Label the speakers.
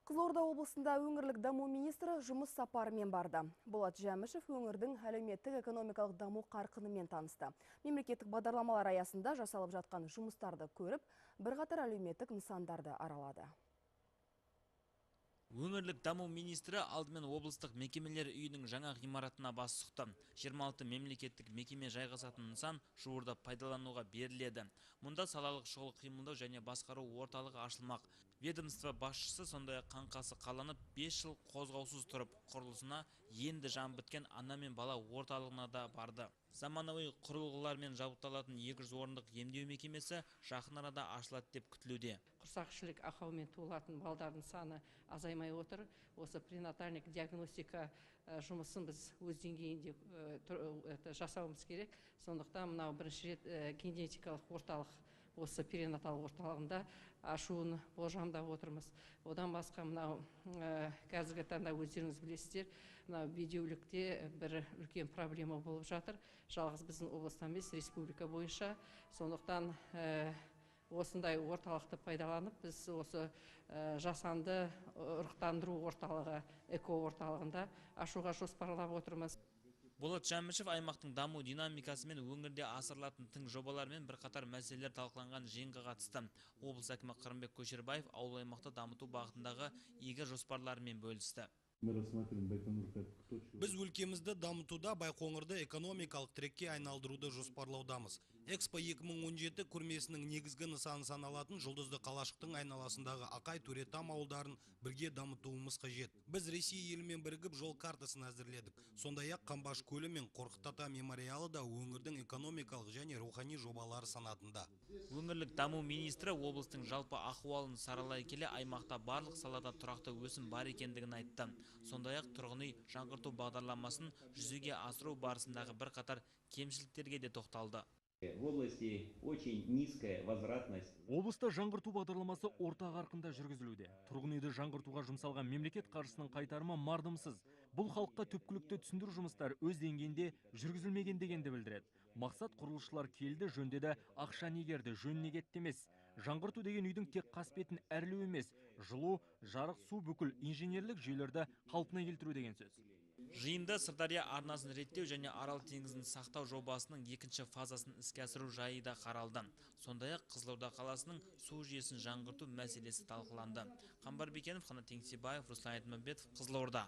Speaker 1: Қызылорда облысында өңірлік даму министрі жұмыс сапарымен барды. Болат Жәмішев өңірдің әлеуметтік экономикалық даму қарқынымен танысты. Мемлекеттік бағдарламалар аясында жасалып жатқан жұмыстарды көріп, бірқатар әлеуметтік нысандарды аралады.
Speaker 2: Өңірлік даму министрі алдымен облыстық мекемелер үйінің жаңа ғимаратына бас сұқты. 26 мемлекеттік мекеме жайғасатын нысан жуырда пайдалануға беріледі. Мұнда салалық шұғыл қимылдау және басқару орталығы ашылмақ. Ведомство басшысы сондай-ақ қаңқасы қаланып 5 жыл қозғаусыз тұрып, құрылысына енді жан біткен ана мен бала орталығына да барды. Заманауи құрылғылармен жабдықталатын 200 орындық емдеу мекемесі жақын арада ашылады деп күтілуде.
Speaker 3: Құрсақшылық ақаумен туылатын балдардың саны азаймай отыр. Осы пренатальник диагностика жұмысын біз өз деңгейінде жасауымыз керек. Сондықтан мынау бірінші рет генетикалық орталық осы перинатал орталығында ашуын болжамдап отырмыз. Одан басқа мынау қазіргі таңда өздеріңіз білесіздер, мынау бедеулікте бір үлкен проблема болып жатыр. Жалғыз біздің облыстан емес, республика бойынша. Сондықтан осындай орталықты пайдаланып, біз осы жасанды ұрықтандыру орталығы, эко орталығында ашуға жоспарлап отырмыз.
Speaker 2: Болат Жәмішев аймақтың даму динамикасы мен өңірде асырылатын тың жобалармен бірқатар мәселелер талқыланған жиынға қатысты. Облыс әкімі Қырымбек Көшербаев ауыл аймақты дамыту бағытындағы игі жоспарларымен бөлісті.
Speaker 4: Біз өлкемізді дамытуда Байқоңырды экономикалық трекке айналдыруды жоспарлаудамыз. Экспо 2017 көрмесінің негізгі нысаны саналатын жұлдызды қалашықтың айналасындағы Ақай Төретам ауылдарын бірге дамытуымыз қажет. Біз Ресей елімен бірігіп жол картасын әзірледік. Сондай-ақ Қамбаш көлі мен Қорқыт ата мемориалы да өңірдің экономикалық және рухани жобалары санатында.
Speaker 2: Өңірлік даму министрі облыстың жалпы ахуалын саралай келе аймақта барлық салада тұрақты өсім бар екендігін айтты. Сондай-ақ тұрғын үй жаңғырту бағдарламасын жүзеге асыру барысындағы бірқатар кемшіліктерге де тоқталды.
Speaker 5: В области очень низкая возвратность.
Speaker 6: Облыста жаңғырту бағдарламасы орта қарқында жүргізілуде. Тұрғын үйді жаңғыртуға жұмсалған мемлекет қаржысының қайтарымы мардымсыз. Бұл халыққа түпкілікті түсіндіру жұмыстар өз деңгейінде жүргізілмеген дегенді білдіреді. Мақсат құрылысшылар келді, жөндеді, ақша негерді, жөніне кетті емес. Жаңғырту деген үйдің тек қасбетін әрлеу емес, жылу, жарық, су бүкіл инженерлік жүйелерді қалпына келтіру деген сөз.
Speaker 2: Жиында Сырдария арнасын реттеу және Арал теңізін сақтау жобасының екінші фазасын іске асыру жайы да қаралды. Сондай-ақ Қызылорда қаласының су жүйесін жаңғырту мәселесі талқыланды. Қамбар Бекенов, Қанат Еңсебаев, Руслан Айтмамбетов, Қызылорда.